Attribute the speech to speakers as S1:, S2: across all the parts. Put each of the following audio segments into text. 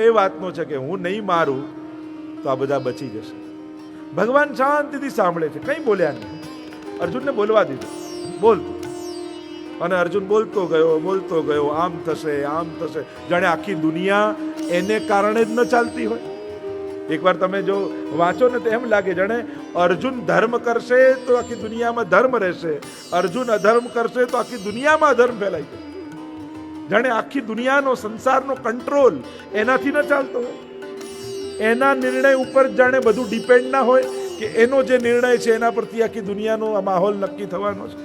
S1: એ વાતનો છે કે હું નહીં મારું તો આ બધા બચી જશે. ભગવાન શાંતિથી સાંભળે છે, કંઈ બોલ્યા નહીં. અર્જુનને બોલવા દીધું, બોલતું. અને અર્જુન બોલતો ગયો, આમ થશે, જાણે આખી દુનિયા એને કારણે જ ન ચાલતી હોય. એકવાર તમે જો વાંચો ને તો એમ લાગે જાણે અર્જુન ધર્મ કરશે તો આખી દુનિયામાં ધર્મ રહેશે, અર્જુન અધર્મ કરશે તો આખી દુનિયામાં અધર્મ ફેલાઈ જાય. જાણે આખી દુનિયાનો, સંસારનો કંટ્રોલ એનાથી ન ચાલતો હોય. એના નિર્ણય ઉપર જાણે બધું ડિપેન્ડ ના હોય કે એનો જે નિર્ણય છે એના પરથી આખી દુનિયાનો આ માહોલ નક્કી થવાનો છે.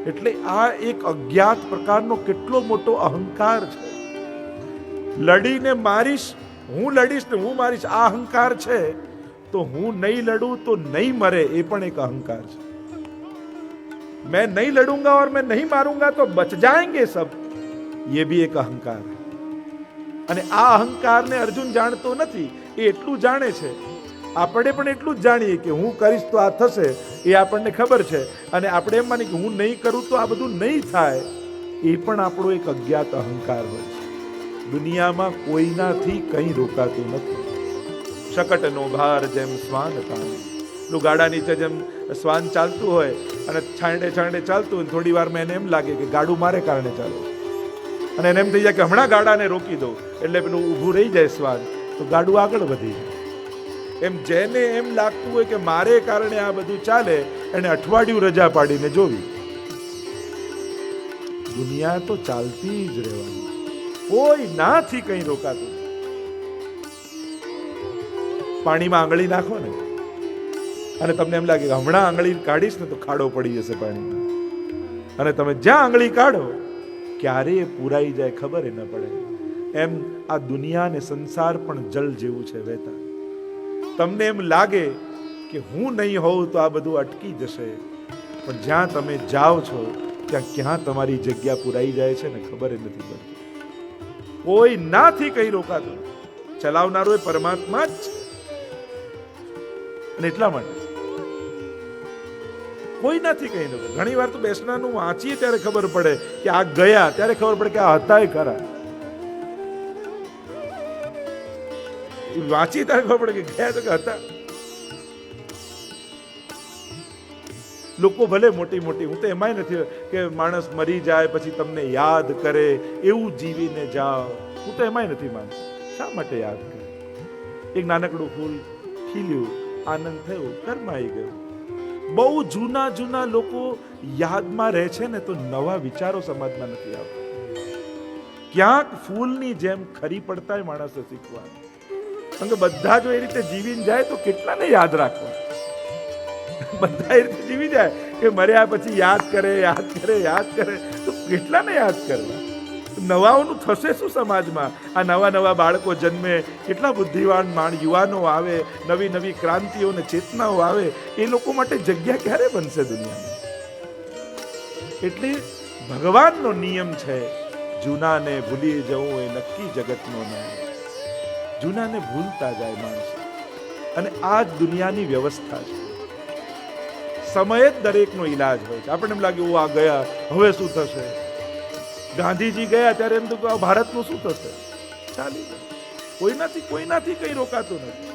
S1: એટલે આ એક અજ્ઞાત પ્રકારનો કેટલો મોટો અહંકાર છે. લડીને મારીશ, હું લડીશ ને હું મારીશ, આ અહંકાર છે. તો હું નહીં લડું તો નહીં મરે, એ પણ એક અહંકાર છે. मैं नहीं लड़ूंगा और मैं नहीं मारूंगा तो बच जाएंगे सब, ये भी एक अहंकार है. અને આ અહંકારને અર્જુન જાણતો નથી, એ એટલું જાણે છે. આપણે પણ એટલું જ જાણીએ કે હું કરીશ તો આ થશે, એ આપણને ખબર છે. અને આપણે એમ માની કે હું નહીં કરું તો આ બધું નહીં થાય, એ પણ આપણો એક અજ્ઞાત અહંકાર હોય છે. દુનિયામાં કોઈનાથી કંઈ રોકાતું નથી. શકટનો ભાર જેમ શ્વાન તાણે. ગાડા નીચે જેમ શ્વાન ચાલતું હોય અને છાંયડે ચાલતું હોય, થોડી વારમાં એને એમ લાગે કે ગાડું મારે કારણે ચાલે છે. અને એને એમ થઈ જાય કે હમણાં ગાડાને રોકી દો, એટલે પેલું ઊભું રહી જાય શ્વાન, તો ગાડું આગળ વધી જાય. એમ જેને એમ લાગતું હોય કે મારે કારણે આ બધું ચાલે, એને અઠવાડિયું રજા પાડીને જોવી. દુનિયા તો ચાલતી જ રહેવાની, કોઈ નાથી કંઈ રોકાતું. પાણીમાં આંગળી નાખો ને અને તમને એમ લાગે કે હમણાં આંગળી કાઢીશ ને તો ખાડો પડી જશે પાણીમાં, અને તમે જ્યાં આંગળી કાઢો ક્યારે પૂરાઈ જાય ખબર ન પડે. એમ આ દુનિયા ને સંસાર પણ જલ જેવું છે, વહેતા. તમને એમ લાગે કે હું નહીં હોઉં તો આ બધું અટકી જશે, પણ જ્યાં તમે જાઓ છો ત્યાં ક્યાં તમારી જગ્યા પૂરાઈ જાય છે ને ખબર નથી પડતી. કોઈ નાથી કંઈ રોકાતું, ચલાવનારો એ પરમાત્મા જ છે. અને એટલા માટે કોઈ નથી કઈ નથી. ઘણી વાર તો બેસનાનું વાંચીએ ત્યારે ખબર પડે કે આ ગયા, ત્યારે ખબર પડે કે આ હતા ખરા. વાંચીએ ત્યારે ખબર પડે કે ગયા તો કે હતા. લોકો ભલે મોટી મોટી, હું તો એમાંય નથી કે માણસ મરી જાય પછી તમને યાદ કરે એવું જીવીને જાઓ, હું તો એમાંય નથી માનતો. શા માટે યાદ કરે? એક નાનકડું ફૂલ ખીલ્યું, આનંદ થયો, કર્મ આવી ગયો. બહુ જૂના લોકો યાદમાં રહે છે ને તો નવા વિચારો સમાજમાં નથી આવતા. ક્યાંક ફૂલની જેમ ખરી પડતા માણસે શીખવા. કારણ કે બધા જો એ રીતે જીવીને જાય તો કેટલાને યાદ રાખવા? બધા એ રીતે જીવી જાય કે મર્યા પછી યાદ કરે તો કેટલાને યાદ કરવા? નવાઓનું થશે શું સમાજમાં? આ નવા બાળકો જન્મે, કેટલા બુદ્ધિવાન યુવાનો આવે, નવી ક્રાંતિઓ ને ચેતનાઓ આવે, એ લોકો માટે જગ્યા ક્યારે બનશે દુનિયામાં? એટલે ભગવાનનો નિયમ છે, જૂનાને ભૂલી જવું એ નક્કી જગતનો ન્યાય. જૂનાને ભૂલતા જાય માણસ, અને આ જ દુનિયાની વ્યવસ્થા છે. સમય જ દરેકનો ઈલાજ હોય છે. આપણને એમ લાગે આ ગયા, હવે શું થશે? ગાંધીજી ગયા ત્યારે એમ તો ભારતનું શું થશે? ચાલી જાય. કોઈનાથી કંઈ રોકાતું નથી.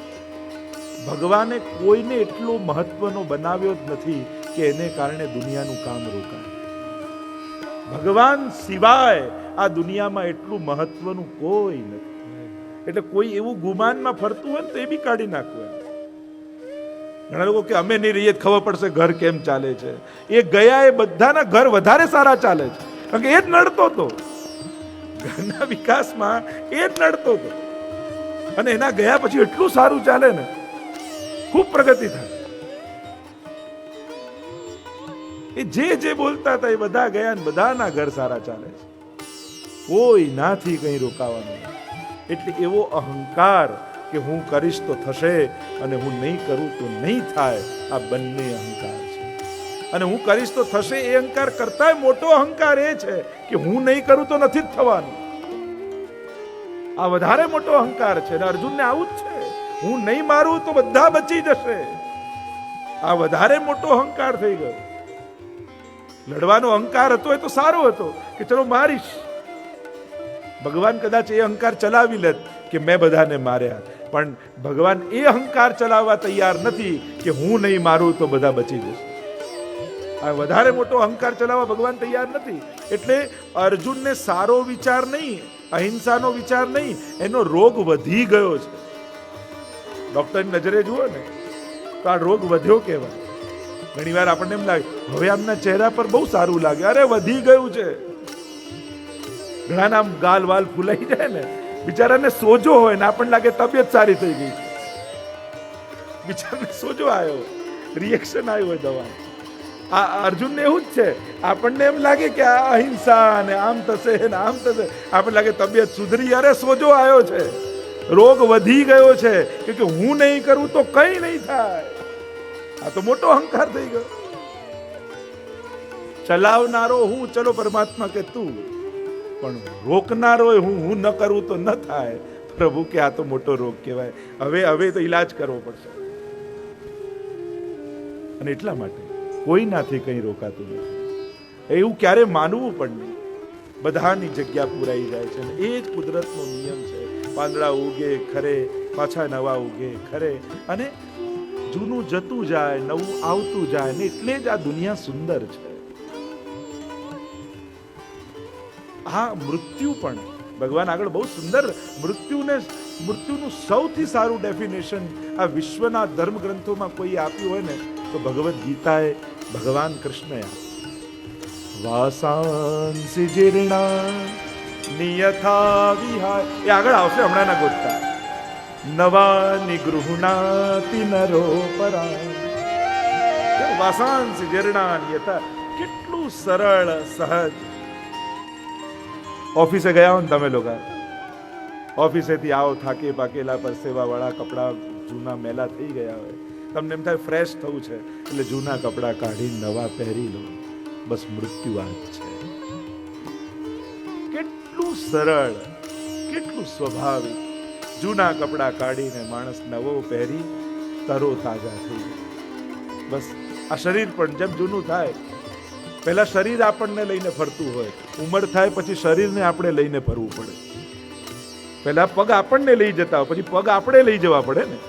S1: ભગવાને કોઈને એટલો મહત્વનો બનાવ્યો જ નથી કે એને કારણે દુનિયાનું કામ રોકાય. ભગવાન સિવાય આ દુનિયામાં એટલું મહત્વનું કોઈ નથી. એટલે કોઈ એવું ગુમાનમાં ફરતું હોય ને તો એ બી કાઢી નાખવું. ઘણા લોકો કે અમે નહીં રહીએ ખબર પડશે ઘર કેમ ચાલે છે. એ ગયા, એ બધાના ઘર વધારે સારા ચાલે છે, કારણ કે એ જ નડતો હતો ઘરના વિકાસમાં, એ જ નડતો હતો. અને એના ગયા પછી એટલું સારું ચાલે ને, ખૂબ પ્રગતિ થાય. એ જે બોલતા હતા એ બધા ગયા ને બધાના ઘર સારા ચાલે છે. કોઈ નાથી કંઈ રોકાવાનું. એટલે એવો અહંકાર કે હું કરીશ તો થશે અને હું નહીં કરું તો નહીં થાય, આ બંને અહંકાર છે. અને હું કરીશ તો થશે એ અહંકાર કરતા મોટો અહંકાર એ છે કે હું નહીં કરું તો નથી જ થવાનું. આ વધારે મોટો અહંકાર છે. અને અર્જુનને આવું જ છે, હું નહીં મારું તો બધા બચી જશે. આ વધારે મોટો અહંકાર થઈ ગયો. લડવાનો અહંકાર હતો એ તો સારો હતો કે ચલો મારીશ, ભગવાન કદાચ એ અહંકાર ચલાવી લેત કે મેં બધાને માર્યા, પણ ભગવાન એ અહંકાર ચલાવવા તૈયાર નથી કે હું નહીં મારું તો બધા બચી જશે. આ વધારે મોટો અહંકાર ચલાવવા ભગવાન તૈયાર નથી. એટલે અર્જુનને સારો વિચાર નહીં, અહિંસાનો વિચાર નહીં, એનો રોગ વધી ગયો છે. ડોક્ટરની નજરે જુઓ ને તો આ રોગ વધ્યો કહેવાય. ઘણી વાર આપણને એમ લાગે હવે આમના ચહેરા પર બહુ સારું લાગે, અરે વધી ગયું છે. ઘણા આમ ગાલ વાલ ફૂલાઈ જાય ને, બિચારાને સોજો હોય ને આપણને લાગે તબિયત સારી થઈ ગઈ છે. બિચારાને સોજો આવ્યો, રિએક્શન આવ્યું હોય દવા. આ અર્જુનને એવું જ છે. આપણને એમ લાગે કે આ અહિંસા ને આમ થશે ને આમ થશે, આપણને લાગે તબિયત સુધરી, અરે સોજો આવ્યો છે, રોગ વધી ગયો છે કે હું નહીં કરું તો કઈ નહીં થાય. આ તો મોટો અહંકાર થઈ ગયો. ચલાવનારો હું, ચલો પરમાત્મા કે તું, પણ રોકનારો હું ન કરું તો ન થાય. પ્રભુ કે આ તો મોટો રોગ કહેવાય. હવે તો ઈલાજ કરવો પડશે. અને એટલા માટે કોઈનાથી કંઈ રોકાતું નથી. એવું ક્યારે માનવું પણ નહીં. બધાની જગ્યા પૂરાઈ જાય છે. એ જ કુદરતનો નિયમ છે. પાંદડા ઉગે ખરે, પાછા નવા ઉગે ખરે, અને જૂનું જતું જાય, નવું આવતું જાય ને એટલે જ આ દુનિયા સુંદર છે. આ મૃત્યુ પણ ભગવાન આગળ બહુ સુંદર મૃત્યુનું સૌથી સારું ડેફિનેશન આ વિશ્વના ધર્મ ગ્રંથોમાં કોઈ આપ્યું હોય ને તો ભગવદ્ ગીતાએ ભગવાન કૃષ્ણએ વાસાંસી જીર્ણા નિયથા વિહાય. એ આગળ આવશે, હમણાં ના ગોતતા. નવાની ગૃહણાતિ નરો પરા. વાસાંસી જીર્ણા નિયથા, કેટલું સરળ સહજ. ઓફિસે ગયા હો ને તમે લોકો, ઓફિસેથી આવો થાકે પાકેલા, પરસેવા વાળા કપડા જૂના મેલા થઈ ગયા હોય, તમને એમ થાય ફ્રેશ થવું છે એટલે જૂના કપડા કાઢી નવા પહેરી લો. બસ મૃત્યુ આ જ છે. કેટલું સરળ, કેટલું સ્વાભાવિક. જૂના કપડા કાઢીને માણસ નવો પહેરી તરો તાજા થઈ જાય. બસ આ શરીર પણ જેમ જૂનું થાય, પહેલા શરીર આપણને લઈને ફરતું હોય, ઉંમર થાય પછી શરીરને આપણે લઈને ફરવું પડે. પહેલા પગ આપણને લઈ જતા હોય, પછી પગ આપણે લઈ જવા પડે ને.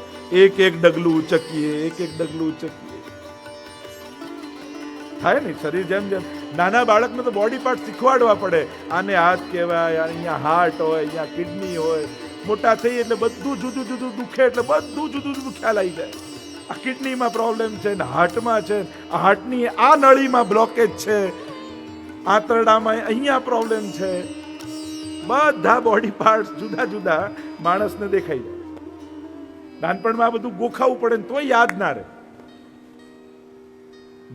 S1: એક એક ડગલું ઉચકીએ, એક એક ડગલું ઉચકીએ, થાય ને. શરીર જેમ જેમ નાના બાળકને તો બોડી પાર્ટ શીખવાડવા પડે. આને હાથ કહેવાય, અહીંયા હાર્ટ હોય, અહીંયા કિડની હોય. મોટા થઈ એટલે બધું જુદું જુદું દુખે એટલે બધું જુદું જુદું ખ્યાલ આવી જાય. આ કિડનીમાં પ્રોબ્લેમ છે ને હાર્ટમાં છે, હાર્ટની આ નળીમાં બ્લોકેજ છે, આંતરડામાં અહીંયા પ્રોબ્લેમ છે. બધા બોડી પાર્ટ જુદા જુદા માણસને દેખાઈ જાય. નાનપણમાં આ બધું ગોખાવું પડે ને તોય યાદ ના રહે.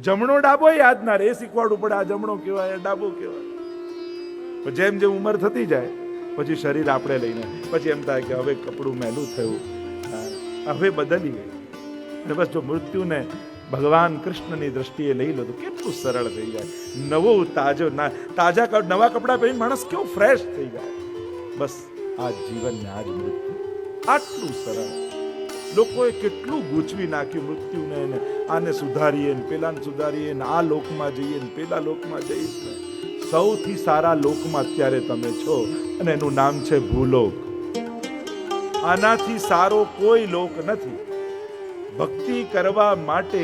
S1: જમણો ડાબો યાદ ના રહે, એ શીખવાડવું પડે. આ જમણો કહેવાય, ડાબો કહેવાય. જેમ જેમ ઉંમર થતી જાય પછી શરીર આપણે લઈને પછી એમ થાય કે હવે કપડું મેલું થયું, હવે બદલી ગયું. અને બસ જો મૃત્યુને ભગવાન કૃષ્ણની દ્રષ્ટિએ લઈ લો તો કેટલું સરળ થઈ જાય. નવો તાજા નવા કપડાં પહેરીને માણસ કેવો ફ્રેશ થઈ જાય. બસ આ જીવન ને આ જ મૃત્યુ, આટલું સરળ. લોકોએ કેટલું ગૂંચવી નાખ્યું મૃત્યુને, ને આને સુધારીએ ને પેલાને સુધારીએ ને આ લોકમાં જઈએ ને પેલા લોકમાં જઈશ ને. સૌથી સારા લોકમાં અત્યારે તમે છો અને એનું નામ છે ભૂલોક. આનાથી સારો કોઈ લોક નથી. ભક્તિ કરવા માટે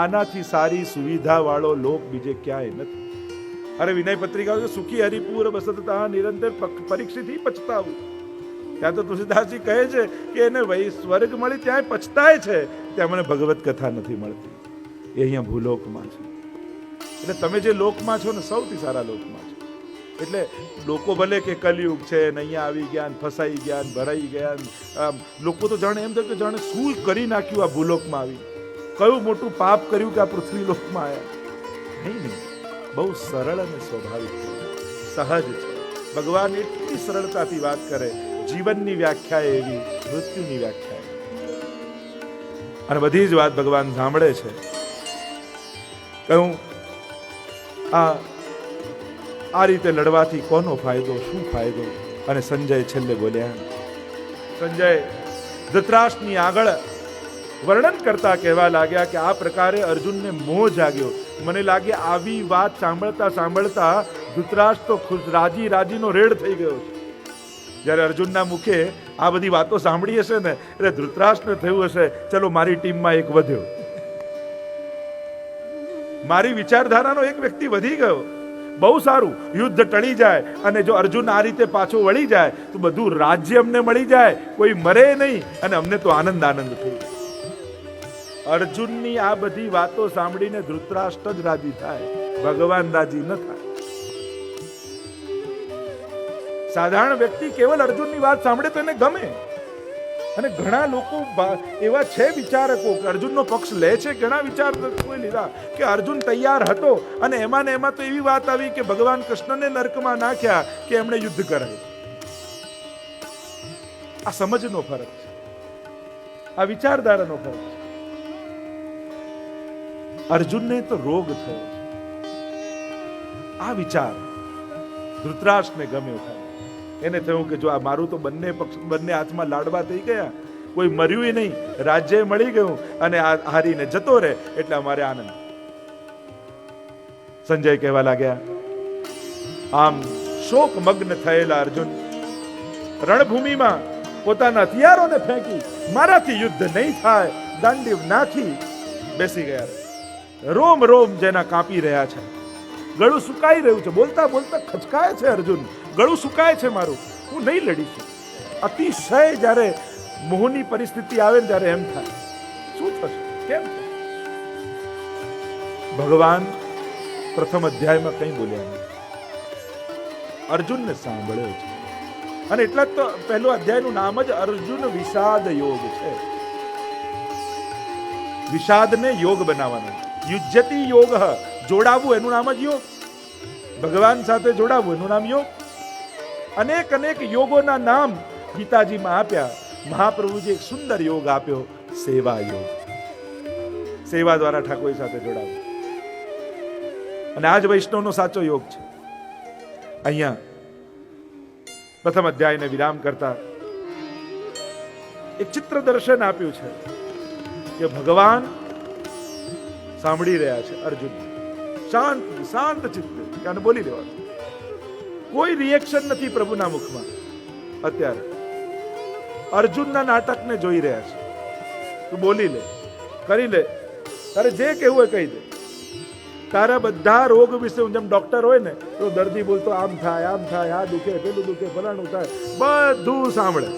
S1: આનાથી સારી સુવિધા વાળો લોક બીજે ક્યાંય નથી. અરે વિનય પત્રિકા સુખી હરિપુર બસતા નિરંતર પરીક્ષિતથી પછતાવું. ત્યાં તો તુલસીદાસજી કહે છે કે એને સ્વર્ગ મળી ત્યાં પછતાય છે, ત્યાં મને ભગવત કથા નથી મળતી. એ અહીંયા ભૂલોકમાં છે. એટલે તમે જે લોકમાં છો ને સૌથી સારા લોકમાં છો. એટલે લોકો ભલે કે કલયુગ છે ને અહીંયા આવી ગયા ને ફસાઈ ગયા ને ભરાઈ ગયા, લોકો તો જાણે એમ થાય કે જાણે શું કરી નાખ્યું આ ભૂલોકમાં આવી, કયું મોટું પાપ કર્યું કે આ પૃથ્વી લોકમાં આવ્યા. નહીં, બહુ સરળ અને સ્વાભાવિક છે, સહજ છે. ભગવાન એટલી સરળતાથી વાત કરે. જીવનની વ્યાખ્યા એવી, મૃત્યુની વ્યાખ્યા અને બધી જ વાત ભગવાન સાંભળે છે. કહું આ રીતે લડવાથી કોનો ફાયદો, શું ફાયદો? અને સંજય છેલ્લે બોલ્યા. સંજય ધૃતરાષ્ટ્રની આગળ વર્ણન કરતા કહેવા લાગ્યા કે આ પ્રકારે અર્જુનને મોહ જાગ્યો. મને લાગે આવી વાત સાંભળતા સાંભળતા ધૃતરાષ્ટ્ર તો રાજીનો રેડ થઈ ગયો છે. જ્યારે અર્જુનના મુખે આ બધી વાતો સાંભળી હશે ને એટલે ધૃતરાષ્ટ્ર થયું હશે, ચલો મારી ટીમમાં એક વધ્યો, મારી વિચારધારાનો એક વ્યક્તિ વધી ગયો. બહુ સારું, યુદ્ધ ટળી જાય અને જો અર્જુન આ રીતે પાછો વળી જાય તો બધું રાજ્ય અમને મળી જાય, કોઈ મરે નહીં અને અમને તો આનંદ આનંદ થઈ. અર્જુનની આ બધી વાતો સાંભળીને ધૃતરાષ્ટ્ર જ રાજી થાય, ભગવાન રાજી ન થાય. સાધારણ વ્યક્તિ કેવલ અર્જુનની વાત સાંભળે તો એને ગમે. અને ઘણા લોકો એવા છે વિચારકો કે અર્જુનનો પક્ષ લે છે. ઘણા વિચારકોએ લીધા કે અર્જુન તૈયાર હતો અને એમાં ને એમાં તો એવી વાત આવી કે ભગવાન કૃષ્ણને નરકમાં નાખ્યા કે એમણે યુદ્ધ કરાયું. આ સમજનો ફરક છે, આ વિચારધારાનો ફરક છે. અર્જુનને તો રોગ થયો છે. આ વિચાર ધૃતરાષ્ટ્રને ગમ્યો થાય. એને થયું કે જો આ મારું તો બંને હાથમાં લાડવા થઈ ગયા, કોઈ મર્યું નહીં, રાજ્ય મળી ગયું અને આ હારીને જતો રહે એટલે અમારે આનંદ. સંજય કહેવા લાગ્યા, આમ શોક મગ્ન થયેલા અર્જુન રણભૂમિમાં પોતાના હથિયારોને ફેંકી મારાથી યુદ્ધ નહીં થાય દાંડીવ નાખી બેસી ગયા. રોમ રોમ જેના કાપી રહ્યા છે, ગળું સુકાઈ રહ્યું છે, બોલતા બોલતા ખચકાય છે અર્જુન, ગળું સુકાય છે મારું, હું નહીં લડીશ. અતિશય જ્યારે મોહની પરિસ્થિતિ આવે ને ત્યારે એમ થાય શું થશે, કેમ થશે. ભગવાન પ્રથમ અધ્યાયમાં કંઈ બોલ્યા નહીં, અર્જુનને સાંભળ્યો છે. અને એટલા જ તો પહેલો અધ્યાયનું નામ જ અર્જુન વિષાદ યોગ છે. વિષાદને યોગ બનાવવાનો, યુજ્યતિ યોગ, જોડાવવું એનું નામ જ યોગ. ભગવાન સાથે જોડાવવું એનું નામ યોગ. અનેક અનેક યોગોના નામ ગીતાજીમાં આપ્યા. મહાપ્રભુજી એક સુંદર યોગ આપ્યો, સેવા યોગ. સેવા દ્વારા ઠાકોર સાથે જોડાવવું. અને આજ વૈષ્ણવનો સાચો યોગ છે. અહીંયા પ્રથમ અધ્યાયને વિરામ કરતા એક ચિત્ર દર્શન આપ્યું છે કે ભગવાન સાંભળી રહ્યા છે અર્જુન. શાંત શાંત ચિત્ત અને બોલી દેવાનું. કોઈ રિએક્શન નથી પ્રભુના મુખમાં. અત્યારે અર્જુનના નાટકને જોઈ રહ્યા છે. તું બોલી લે, કરી લે, તારે જે કહેવું હોય કહી દે. તારા બધા રોગ વિશે, જેમ ડોક્ટર હોય ને તો દર્દી બોલતો આમ થાય, આમ થાય, આ દુખે, પેલું દુખે, ફલાણું થાય, બધું સાંભળે.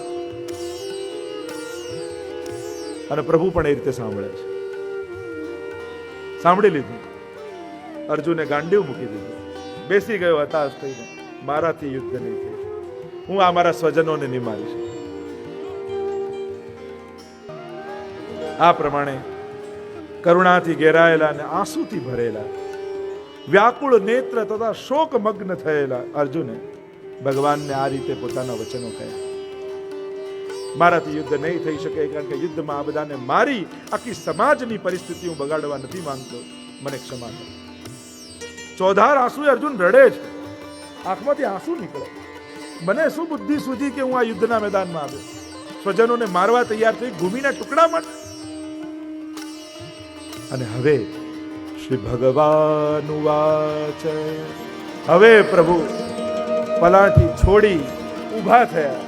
S1: અને પ્રભુ પણ એ રીતે સાંભળે છે. સાંભળી લીધું. અર્જુને ગાંડીવ મૂકી દીધું, બેસી ગયો હતાશ થઈને. મારાથી યુદ્ધ નહીં થાય, હું આ મારા સ્વજનોને નહીં મારીશ. આ પ્રમાણે કરુણાથી ઘેરાયેલા અને આંસુથી ભરેલા, વ્યાકુળ નેત્ર તથા શોકમગ્ન થયેલા અર્જુને ભગવાનને આ રીતે પોતાના વચનો કહ્યા. મારાથી યુદ્ધ નહીં થઈ શકે, કારણ કે યુદ્ધમાં આ બધાને મારી આખી સમાજની પરિસ્થિતિ હું બગાડવા નથી માંગતો, મને ક્ષમા કરો. ચોધાર આંસુ અર્જુન રડે છે, આંખમાંથી આંસુ નીકળે. મને શું બુદ્ધિ સૂજી કે હું આ યુદ્ધના મેદાનમાં આવ્યો, સ્વજનોને મારવા તૈયાર થઈ ભૂમિના ટુકડા માટે. અને હવે શ્રી ભગવાન વાચ, હવે પ્રભુ પલાઠી છોડી ઊભા થયા.